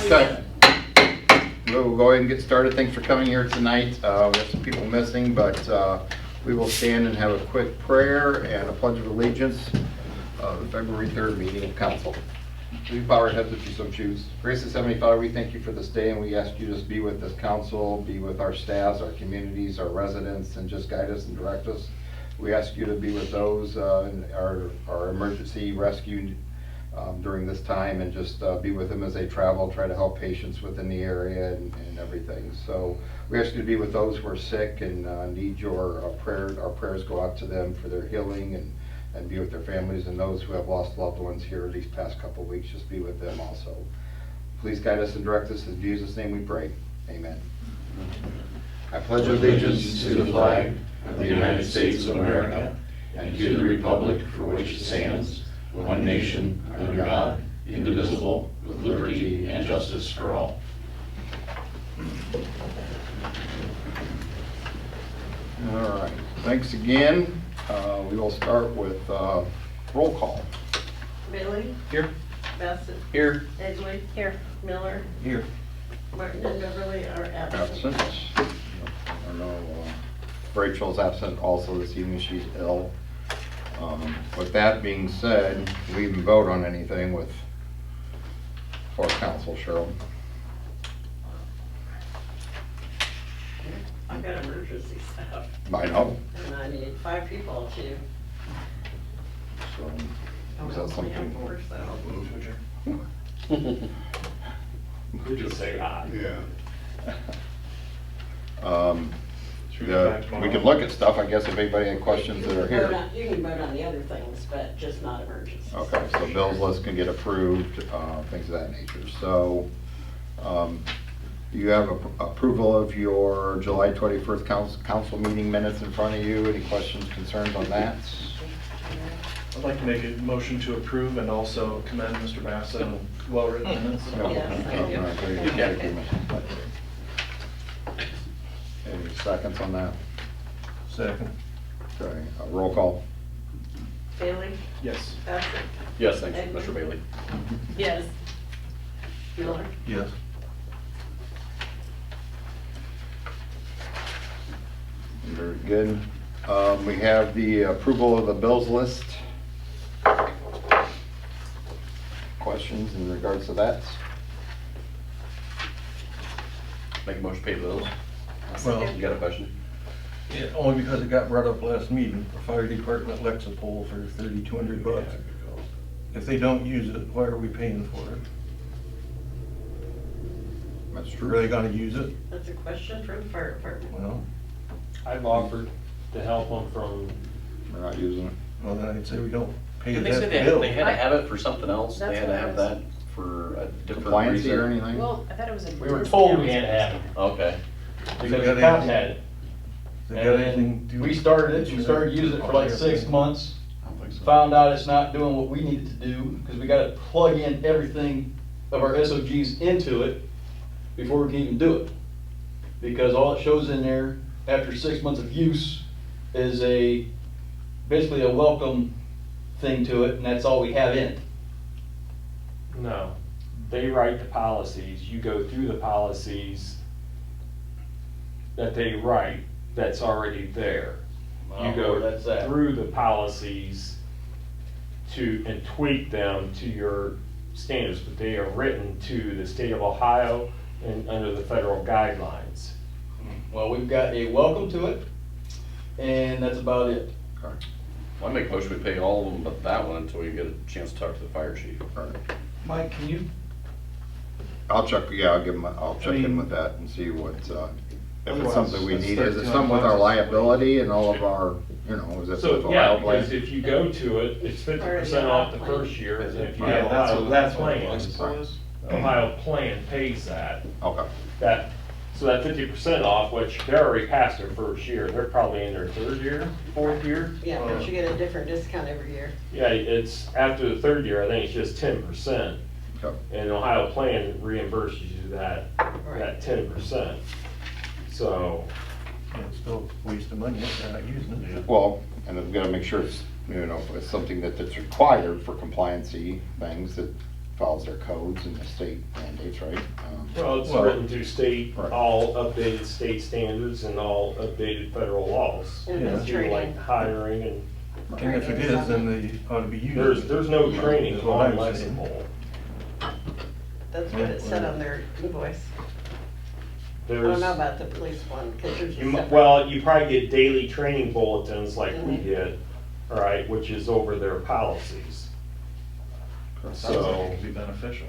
Okay. We'll go ahead and get started. Thanks for coming here tonight. We have some people missing, but we will stand and have a quick prayer and a pledge of allegiance of the February 3rd meeting of council. Please bow our heads if you so choose. Gracious Heavenly Father, we thank you for this day, and we ask you to just be with this council, be with our staffs, our communities, our residents, and just guide us and direct us. We ask you to be with those in our emergency rescue during this time, and just be with them as they travel, try to help patients within the area and everything. So we ask you to be with those who are sick and need your prayer. Our prayers go out to them for their healing, and be with their families, and those who have lost loved ones here these past couple of weeks, just be with them also. Please guide us and direct us. In Jesus' name we pray. Amen. I pledge allegiance to the flag of the United States of America and to the republic for which it stands, one nation, under God, indivisible, with liberty and justice for all. All right. Thanks again. We will start with roll call. Bailey? Here. Bassett? Here. Edgley? Here. Miller? Here. Martin and Beverly are absent. Absent. I know Rachel's absent also this evening. She's ill. With that being said, we even vote on anything for council, Cheryl. I've got emergency stuff, I know. and I need 5 people to. So, I'm is that only on something? 4, so. We just say aye. Yeah. We can look at stuff, I guess, if anybody had questions that are here. You can vote on the other things, but just not emergencies. Okay, so bills list can get approved, things of that nature. So, you have approval of your July 21st council meeting minutes in front of you. Any questions, concerns on that? I'd like to make a motion to approve and also commend Mr. Bassett on well-written minutes. Yes, thank you. Any seconds on that? Second. Okay, roll call. Bailey? Yes. Bassett? Yes, thanks, Mr. Bailey. Yes. Miller? Yes. Very good. We have the approval of the bills list. Questions in regards to that? Make a motion to pay the bills. Well, You got a question? yeah, only because it got brought up last meeting, the fire department Lexipol for $3,200. If they don't use it, why are we paying for it? That's Are true. they gonna use it? That's a question for the fire department. Well, I've offered to help them from, We're not using it. well, then I'd say we don't pay They said that they bill. had to have it for something else. They That's had to what I have was- that for a different Compliance or reason. anything? Well, I thought it was a. we were told we had to have it, Okay. because got the cops anything- had it. They got And anything then to- we started using it for like 6 months, I don't think so. found out it's not doing what we needed to do, because we gotta plug in everything of our SOGs into it before we can even do it. Because all it shows in there after 6 months of use is basically a welcome thing to it, and that's all we have in it. No, they write the policies, you go through the policies that they write, that's already there. You Where that's go at. through the policies and tweak them to your standards, but they are written to the state of Ohio and under the federal guidelines. Well, we've got a welcome to it, and that's about it. Okay. Well, I make a motion we pay all of them but that one until we get a chance to talk to the fire chief. All right. Mike, can you? I'll check, yeah, I'll check in mean- with that and see what, if it's Otherwise, something we let's need. start Is it doing something with our boxes. liability and all of our, is it So, with yeah, Ohio because plan? if you go to it, it's 50% off the first year, and if you Yeah, have that's Ohio what, that's what plan, Lexipol is. Ohio plan pays that. Okay, So that 50% off, which they're already past their first year, they're probably in their 3rd year, 4th year. Yeah, but you get a different discount every year. Yeah, it's after the 3rd year, I think it's just 10%. okay. And Ohio plan reimburses you that Right. 10%. So, Yeah, it's still a waste of money if they're not using it. Well, and we've got to make sure it's, it's something that's required for compliancy things that follows their codes and the state mandates, right? Well, it's Well- written to state, Right. all updated state standards and all updated federal laws. And Yeah. it's Through like training. hiring and, And if it is, then they ought to be used. there's no training That's what on I'm saying. Lexipol. That's what it said on their invoice. I don't There's, know about the police one, because there's a separate. well, you probably get daily training bulletins like we Mhm. get, all right, which is over their policies. Sounds like it So, could be beneficial.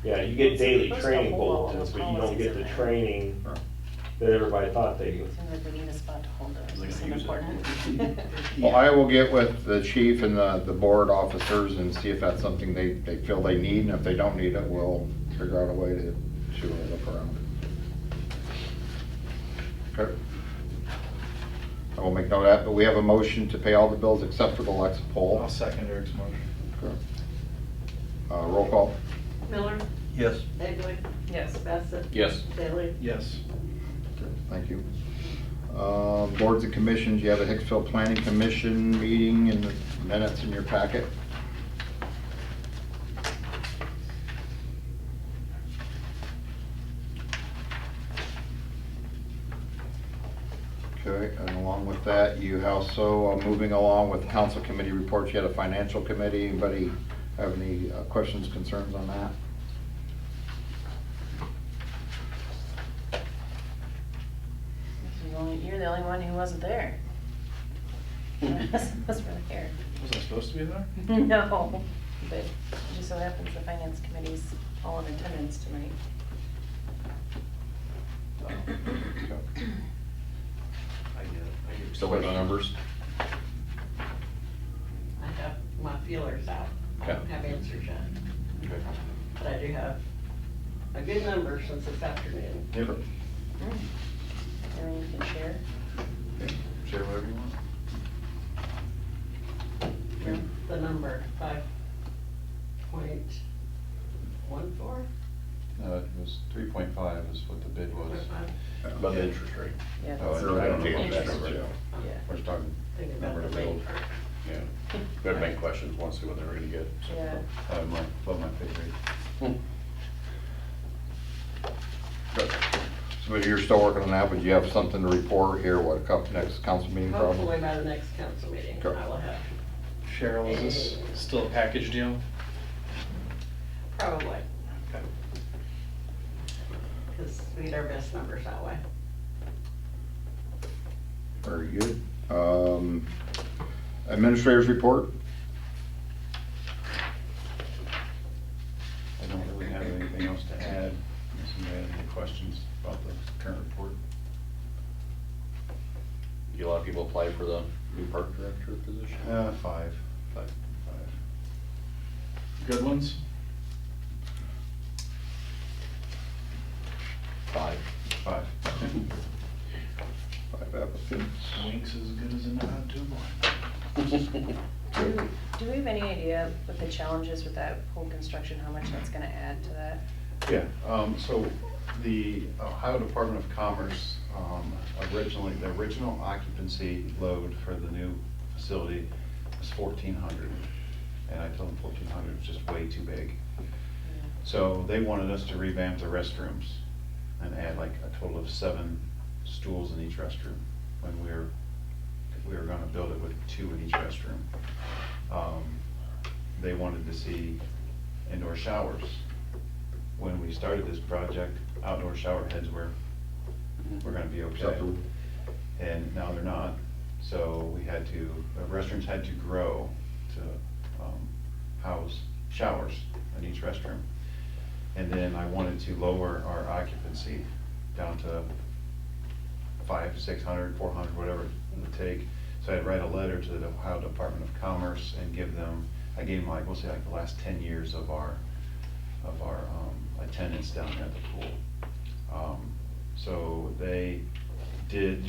yeah, you get It's daily supposed to training hold all bulletins, the but you don't get policies the in there. training Right. that everybody thought they Seems like we need a spot to hold it. They're It's gonna use it. important. Well, I will get with the chief and the board officers and see if that's something they feel they need, and if they don't need it, we'll figure out a way to look around. Okay. I will make note of that, but we have a motion to pay all the bills except for the I'll Lexipol. second Eric's motion. Okay. Roll call. Miller, Yes. Egley, Yes. Bassett. Yes. Bailey. Yes. Okay, thank you. Boards and commissions, you have a Hicksville Planning Commission meeting in the minutes in your packet. Okay, and along with that, you also, moving along with council committee reports, you had a financial committee. Anybody have any questions, concerns on that? You're the only one who wasn't there. Was really here. Was I supposed to be there? No, but it just so happens the finance committee's all in attendance tonight. Okay. I get it. Still waiting on numbers? I have my feelers out. I don't have answers yet, Okay. but I do have a good number since this afternoon. Everyone you can share. Share whatever you want. The number, 5.14? No, it was 3.5 is what the bid was. About the interest rate. Yeah. Oh, that's- I don't know what Interest that was. rate. Oh, Yeah. We're just talking Thinking about number the to build. main part. Yeah. We had to make questions, want to see what they were gonna get. so. Yeah. Above my pay grade. Good. So you're still working on that, but you have something to report here, what, next council meeting probably? Hopefully by the next council meeting, Okay. I will have, Cheryl, is this still a package deal? probably, Okay. because we get our best numbers that way. Very good. Administrators report? I don't really have anything else to add, unless anybody has any questions about the current report. You get a lot of people apply for the new park director position? Five. Good ones? Five. Five applicants. Wink's as good as a nod to a blind. Do we have any idea with the challenges with that pool construction, how much that's gonna add to that? Yeah, so the Ohio Department of Commerce, originally, the original occupancy load for the new facility was 1,400. And I told them 1,400 was just way too big. So they wanted us to revamp the restrooms and add like a total of 7 stools in each restroom when we were gonna build it with 2 in each restroom. They wanted to see indoor showers. When we started this project, outdoor shower heads were gonna be okay. Acceptable. And now they're not, so we had to, the restrooms had to grow to house showers in each restroom. And then I wanted to lower our occupancy down to 500, 600, 400, whatever it would take. So I'd write a letter to the Ohio Department of Commerce and give them, I gave them like, we'll say like the last 10 years of our attendance down there at the pool. So they did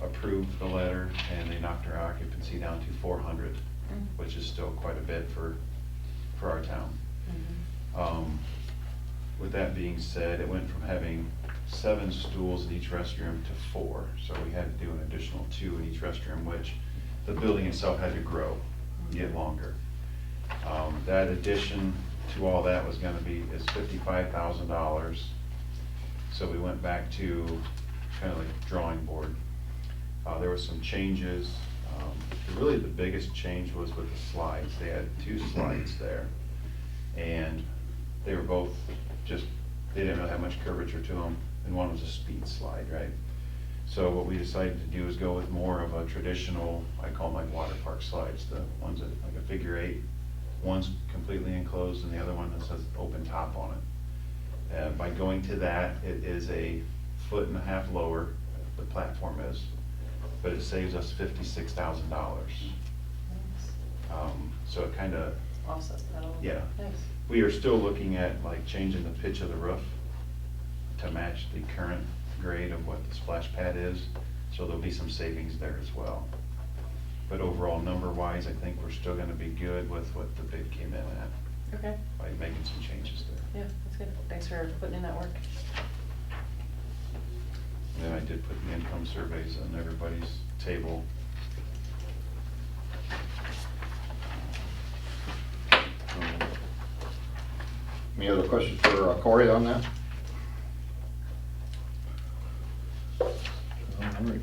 approve the letter and they knocked our occupancy down to 400, which is still quite a bit for our town. With that being said, it went from having 7 stools in each restroom to 4, so we had to do an additional 2 in each restroom, which the building itself had to grow, get longer. That addition to all that was gonna be, is $55,000. So we went back to kind of like drawing board. There was some changes. Really the biggest change was with the slides. They had 2 slides there. And they were both just, they didn't really have much curvature to them, and one was a speed slide, right? So what we decided to do is go with more of a traditional, I call them like water park slides, the ones that like a figure 8. One's completely enclosed and the other one that says open top on it. By going to that, it is a 1.5 foot lower, the platform is, but it saves us $56,000. So it kind of, Offset that a little. yeah. Nice. We are still looking at like changing the pitch of the roof to match the current grade of what the splash pad is, so there'll be some savings there as well. But overall, number-wise, I think we're still gonna be good with what the bid came in at Okay, by making some changes there. yeah, that's good. Thanks for putting in that work. And then I did put the income surveys on everybody's table. Any other questions for Corey on that? All right.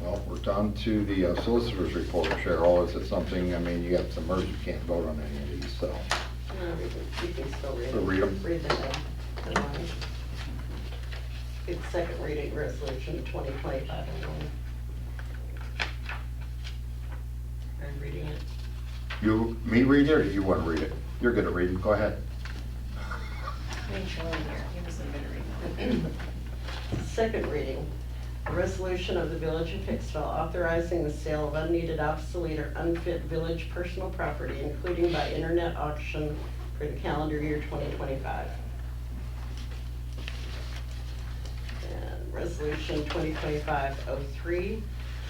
Well, we're down to the solicitor's report. Cheryl, is it something, I mean, you got some mergers, you can't vote on any of these, so. No, you can still read Still them. read 'em? Read them. It's second reading resolution 2025. I'm reading it. You, me read it, or you want to read it? You're good at reading, go ahead. Thanks for being here. He doesn't even read that. Second reading, a resolution of the Village of Hicksville authorizing the sale of unneeded, obsolete, or unfit village personal property, including by internet auction for the calendar year 2025. And resolution 2025-03,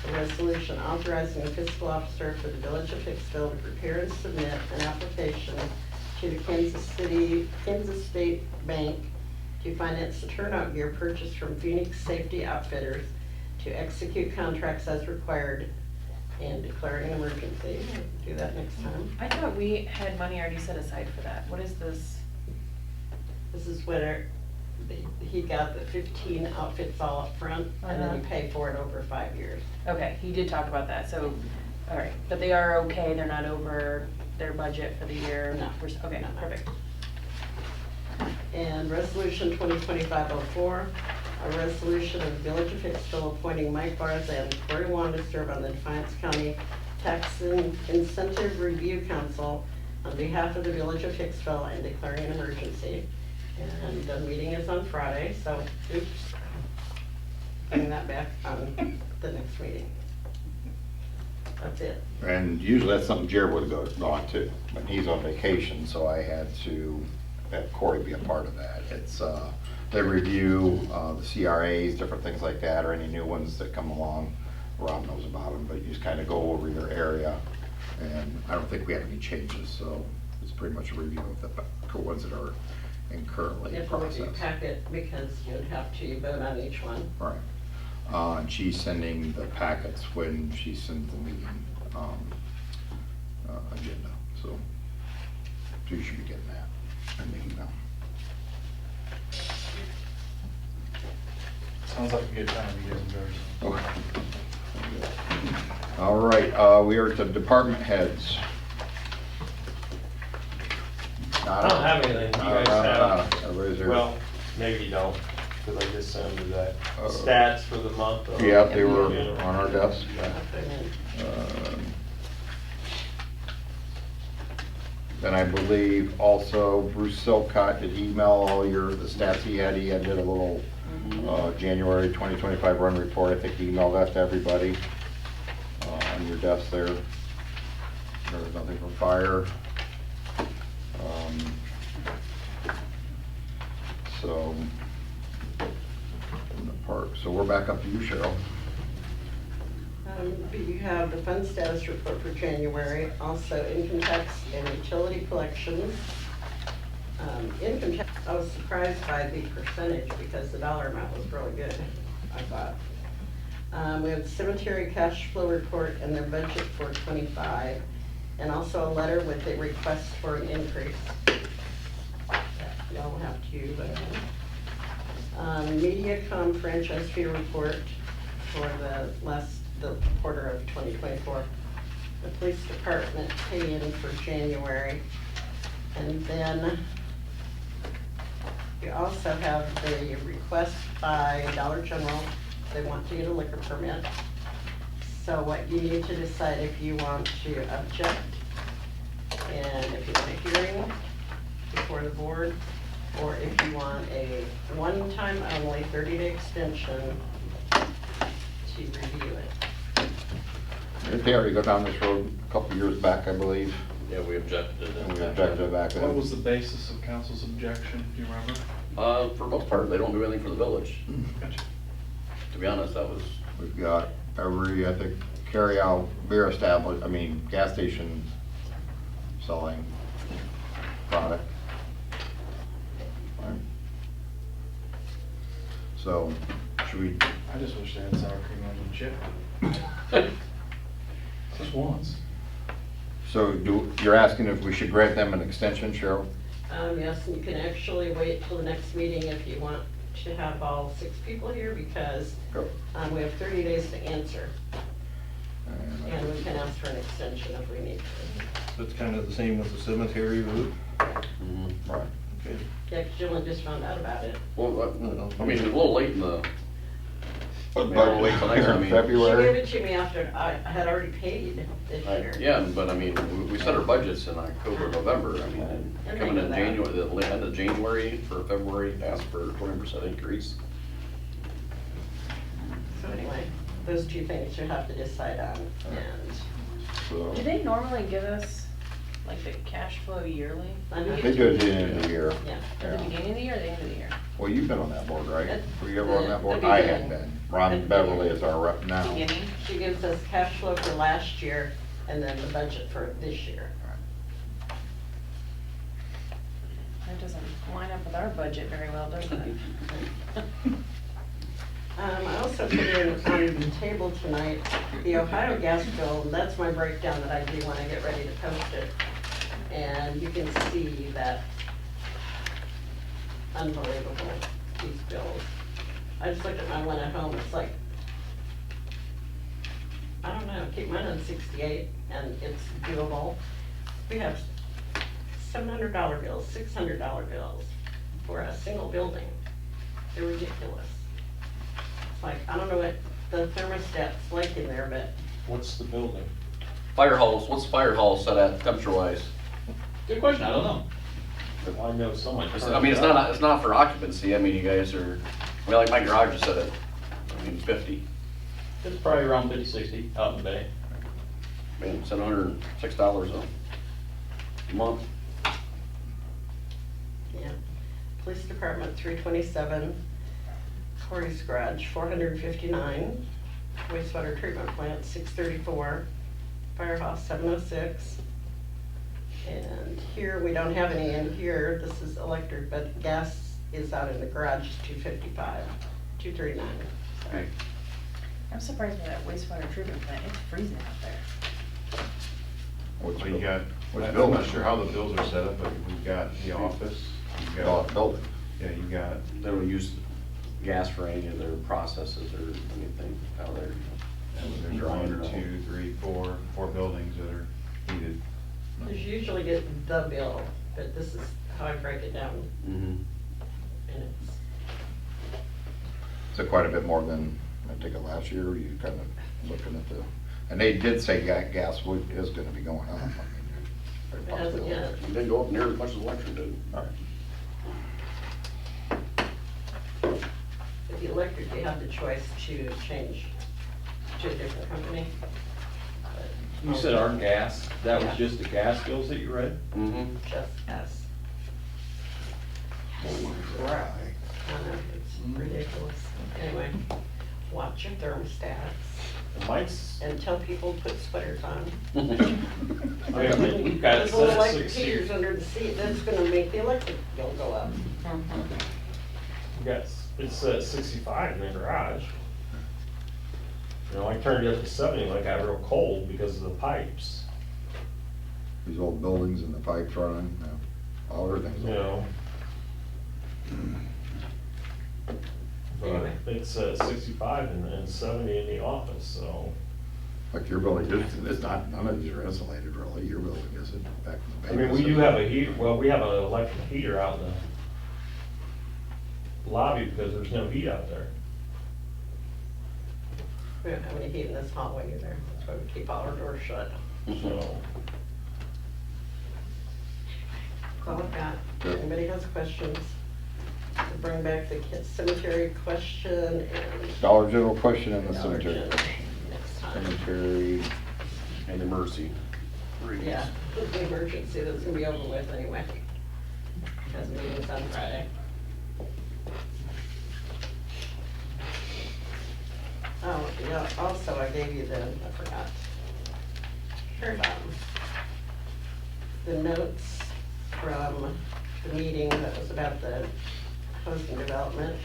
a resolution authorizing the fiscal officer for the Village of Hicksville to prepare and submit an application to the Kansas State Bank to finance the turnout gear purchased from Phoenix Safety Outfitters, to execute contracts as required, and declaring an emergency. Do that next time. I thought we had money already set aside for that. What is this? This is where he got the 15 outfits all up front, and then you pay for it over 5 years. Okay, he did talk about that, so, all right, but they are okay, they're not over their budget for the year? No. Okay, No. perfect. And resolution 2025-04, a resolution of the Village of Hicksville appointing Mike Barzan and Corey Wan to serve on the Defiance County Tax Incentive Review Council on behalf of the Village of Hicksville and declaring an emergency. And the meeting is on Friday, so oops, bring that back on the next meeting. That's it. And usually that's something Jared would have gone to, but he's on vacation, so I had to have Corey be a part of that. It's, they review the CRAs, different things like that, or any new ones that come along. Rob knows about them, but you just kind of go over your area, and I don't think we have any changes, so it's pretty much a review of the ones that are in currently You in have to look at your process. packet because you'd have to vote on each one. Right. And she's sending the packets when she sends the meeting agenda, so you should be getting that in the email. Sounds like a good time to get some Okay. All right, we are to department heads. I don't have anything. You guys have? Everybody's here. Well, maybe you don't, because I just sent them that Uh, stats for the month. of- Yeah, they were on our desk. I'll put them in. Then I believe also Bruce Silcott did email all the stats he had. He had did a little January 2025 run report. I think he emailed that to everybody on your desk there. There was nothing for fire. So, in the park. So we're back up to you, Cheryl. You have the fund status report for January, also income tax and utility collections. Income tax, I was surprised by the percentage because the dollar amount was really good, I thought. We have the cemetery cash flow report and their budget for 25. and also a letter with a request for an increase. Y'all have to, but, MediaCom franchise fee report for the quarter of 2024. The police department pay in for January. And then you also have the request by Dollar General. They want to get a liquor permit. So what you need to decide if you want to object and if you want a hearing before the board, or if you want a one-time only 30-day extension to review it. Didn't they already go down this road a couple of years back, I believe? Yeah, we objected. And we objected back then. What was the basis of council's objection, do you remember? For most part, they don't do anything for the village. Gotcha. To be honest, that was, We've got I think, carry-out beer gas station selling product. Right. So, should we, I just wish they had sour cream onion chip. Just once. you're asking if we should grant them an extension, Cheryl? Yes, and you can actually wait till the next meeting if you want to have all 6 people here, because Go. we have 30 days to answer, And and we can ask for an extension if we need to. That's kind of the same with the cemetery route. Right. Okay. Yeah, 'cause you only just found out about it. well, I mean, it's a little late in the, But Well, here in She February? gave it to me after I had already paid this year. yeah, but I mean, we set our budgets in October, November, I mean, And coming they in know that. January, the end of January for February, ask for 20% increase. So anyway, those 2 things you have to decide on, and So, Do they normally give us like the cash flow yearly? they do it at the end of the year. yeah. At the beginning of the year or the end of the year? Well, you've been on that board, right? At Were you ever on that board? the I beginning. had been. Ron At the Beverly beginning. is our rep now. Beginning? She gives us cash flow for last year and then the budget for this year. That doesn't line up with our budget very well, does it? I also put in on the table tonight, the Ohio gas bill, and that's my breakdown that I do when I get ready to post it. And you can see that unbelievable, these bills. I just looked at my one at home, it's like, I don't know, keep mine on 68 and it's doable. We have $700 bills, $600 bills for a single building. They're ridiculous. It's like, I don't know what the thermostat's like in there, but What's the building? Fire halls, what's the fire hall set at temperature wise? Good question, I don't know. I know someone. I mean, it's not for occupancy, I mean, you guys are, I mean, like my garage is set at, 50, It's probably around 50, 60 out in the bay. man, $706 a month. yeah. Police department, 327. Corey's garage, 459. Wastewater treatment plant, 634. Firehouse, 706. And here, we don't have any in here, this is electric, but gas is out in the garage, 255, 239. Sorry. I'm surprised by that wastewater treatment plant, it's freezing out there. Which Well, you got, Which I'm building? not sure how the bills are set up, but we've got the office, you got, building. yeah, you got, They don't use gas for any of their processes or anything out there. there's one, two, three, four buildings that are heated. Because you usually get the bill, but this is how I break it down, Mm-hmm. and it's, So quite a bit more than, I think, last year, you kind of looking at the, and they did say gas is gonna be going up. I mean, very it hasn't possible. yet. It didn't go up near as much as electric did. All right. With the electric, you have the choice to change to a different company. But You said our gas, that was Yeah. just the gas bills that you read? Mm-hmm. Just us. I know, it's ridiculous. Anyway, watch your thermostats Mine's, and tell people to put sweaters on. I mean, we've got it Those little set at electric 6 heaters here. under the seat, that's gonna make the electric bill go up. We've got, it's set at 65 in the garage. You know, I turned it up to 70 when it got real cold because of the pipes. these old buildings and the pipes running, all everything's. You know. But Anyway. it's 65 and 70 in the office, so. Like your building, it's not, none of these are insulated really, your building isn't back in the. I mean, we do have a heater, well, we have an electric heater out in the lobby because there's no heat out there. We don't have any heat in this hallway either, that's why we keep all our doors shut. So, That's all I've got. Good. Anybody has questions? We'll bring back the cemetery question and. Dollar General question in the Dollar cemetery. General next time. Cemetery, And emergency. Yeah, the emergency that's gonna be over with anyway. Has meetings on Friday. Oh, yeah, also I gave you I forgot. Here, the notes from the meeting that was about the housing development,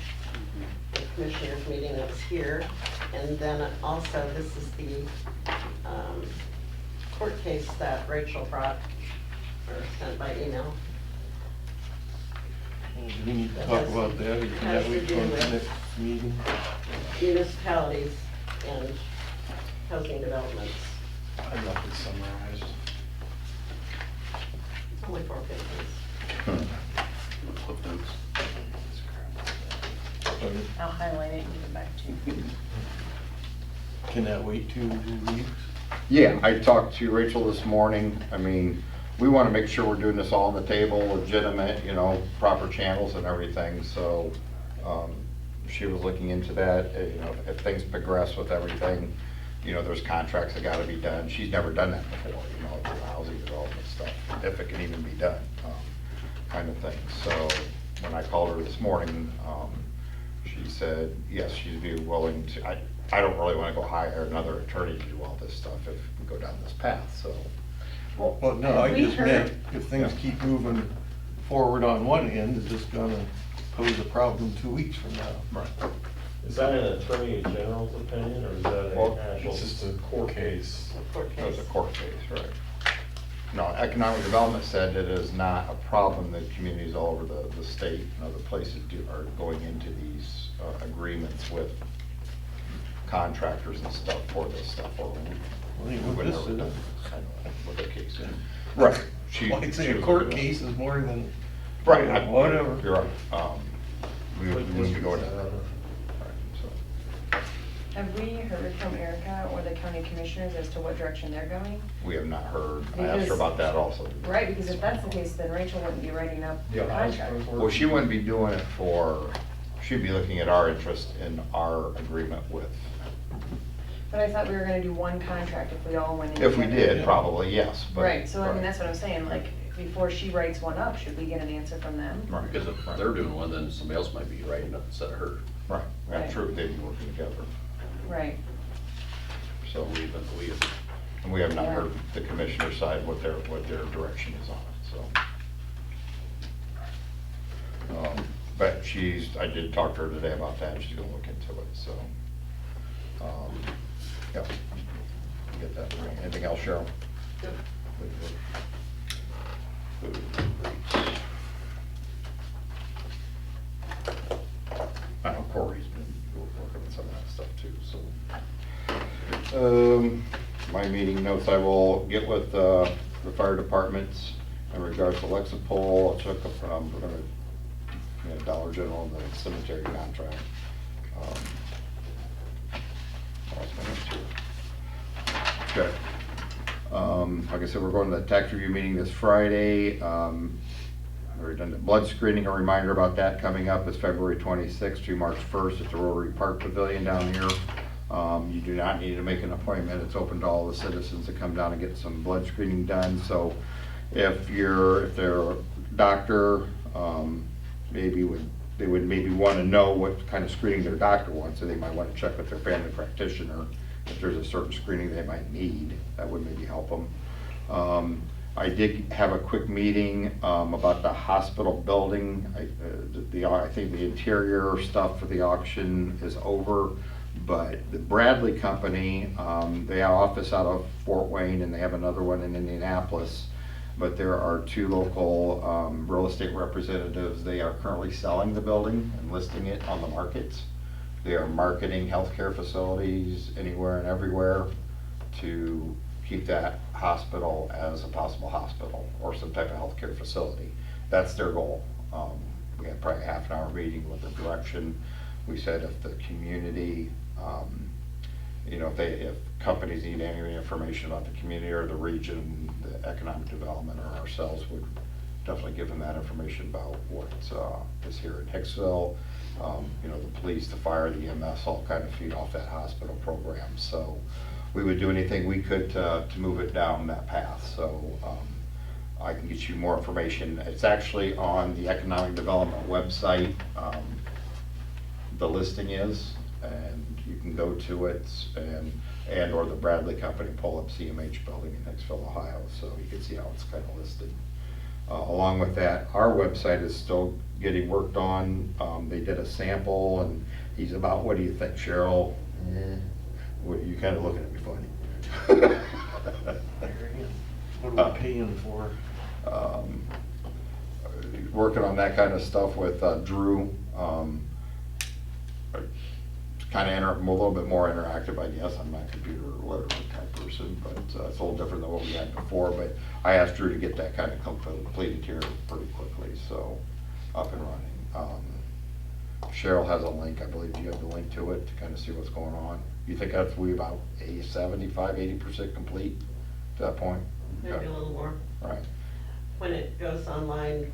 the commissioners meeting that was here. And then also, this is the court case that Rachel brought, or sent by email. We need to talk about that, or can that wait till the next meeting? Municipalities and housing developments. I left it summarized. It's only 4 pages. Cliff notes. I'll highlight it and give it back to you. Can that wait 2 weeks? yeah, I talked to Rachel this morning, I mean, we wanna make sure we're doing this all on the table, legitimate, you know, proper channels and everything, so, she was looking into that, you know, if things progress with everything, you know, there's contracts that gotta be done, she's never done that before, you know, the housing development stuff, if it can even be done, kind of thing, so, when I called her this morning, she said, yes, she'd be willing to, I don't really wanna go hire another attorney to do all this stuff if we go down this path, so. Well, no, I We just heard- meant, if things keep moving forward on one end, is this gonna pose a problem 2 weeks from now? Right. is that an attorney general's opinion, or is that Well, an actual? It's just a court case. Court That was case. a court case, right. No, economic development said it is not a problem that communities all over the state and other places are going into these agreements with contractors and stuff for this stuff. Or Well, you know what this is. What the case is. Right. Like I say, a court case is more than. Right. Whatever. You're right. We wouldn't be going to that. Right, so. Have we heard from Erica or the county commissioners as to what direction they're going? We have not heard. I asked her Because- about that also. Right, because if that's the case, then Rachel wouldn't be writing up the contract. Well, she wouldn't be doing it she'd be looking at our interest in our agreement with. But I thought we were gonna do one contract if we all went in. If we together. did, probably, yes. but- Right, so I mean, right. that's what I'm saying, like, before she writes one up, should we get an answer from them? Right. Because if Right. they're doing one, then somebody else might be writing it instead of her. Right, Right. that's true, they'd be working together, Right, so, We and we have not heard the commissioner side what their direction is on it, so. But I did talk to her today about that, and she's gonna look into it, so. Yep, get that, anything else, Cheryl? Yep. I know Corey's been working on some of that stuff too, so. My meeting notes, I will get with the fire departments in regards to Lexipol. I took, we're gonna, Dollar General and the cemetery contract. I lost my notes here. Okay. Like I said, we're going to the tax review meeting this Friday. Already done the blood screening, a reminder about that coming up is February 26th through March 1st at the Rotary Park Pavilion down here. You do not need to make an appointment. It's open to all the citizens to come down and get some blood screening done. So if they're a doctor, they would maybe want to know what kind of screening their doctor wants, so they might want to check with their family practitioner if there's a certain screening they might need. That would maybe help them. I did have a quick meeting about the hospital building. I think the interior stuff for the auction is over, but the Bradley Company, they have an office out of Fort Wayne and they have another one in Indianapolis. but there are 2 local real estate representatives. They are currently selling the building and listing it on the market. They are marketing healthcare facilities anywhere and everywhere to keep that hospital as a possible hospital or some type of healthcare facility. That's their goal. We had probably a half-an-hour meeting with the direction. We said if the community, you know, if companies need any information about the community or the region, the economic development, or ourselves, would definitely give them that information about what is here in Hicksville. You know, the police, the fire, the EMS all kind of feed off that hospital program. So we would do anything we could to move it down that path. So I can get you more information. It's actually on the economic development website. The listing is, and you can go to it and or the Bradley Company, pull up CMH building in Hicksville, Ohio, so you can see how it's kind of listed. Along with that, our website is still getting worked on. They did a sample, and he's about, what do you think, Cheryl? What, you kind of looking at me funny. What are we paying for? Working on that kind of stuff with Drew. Kind of a little bit more interactive, I guess. I'm not a computer or whatever type person, but it's a little different than what we had before. But I asked Drew to get that kind of completed here pretty quickly, so up and running. Cheryl has a link, I believe you have the link to it to kind of see what's going on. You think that's we about 75–80% complete to that point? Maybe Okay. a little more. Right. When it goes online,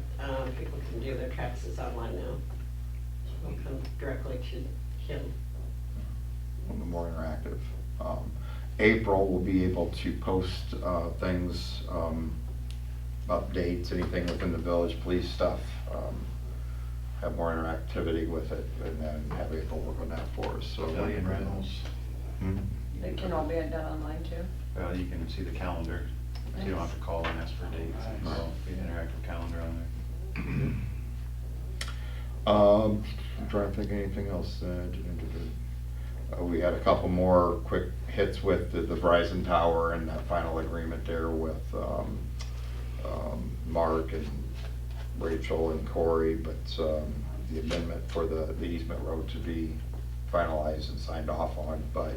people can do their taxes online now. They'll come directly to him. A little more interactive. April will be able to post things, updates, anything within the village, police stuff, have more interactivity with it, and then have April work on that for us. So Pavilion rentals, It can all be done online too? well, you can see the calendar, so you don't have to call and ask for dates. Nice. So, be an interactive calendar on there. I'm trying to think of anything else. We had a couple more quick hits with the Verizon Tower and that final agreement there with Mark and Rachel and Corey, but the amendment for the easement road to be finalized and signed off on. But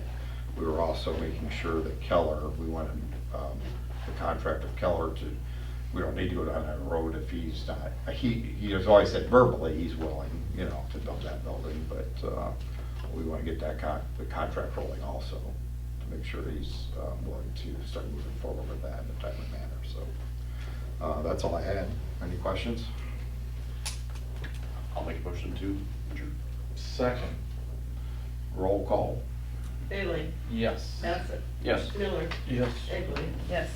we were also making sure that Keller, we wanted the contract of Keller to, we don't need to go down that road if he's not, he has always said verbally he's willing, you know, to build that building, but we want to get that the contract rolling also to make sure he's willing to start moving forward with that in a timely manner. So that's all I had. Any questions? I'll make a motion to adjourn. Second. Roll call. Bailey? Yes. Bassett? Yes. Miller? Yes. Egley? Yes.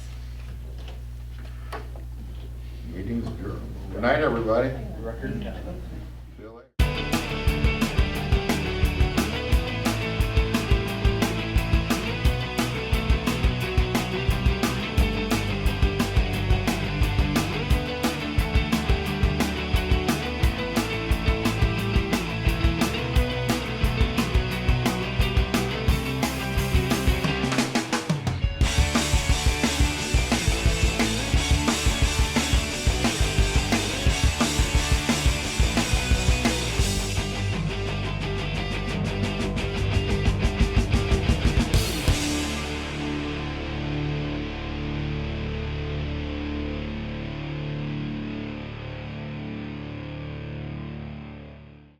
Meeting's adjourned. Good night, everybody. Record time.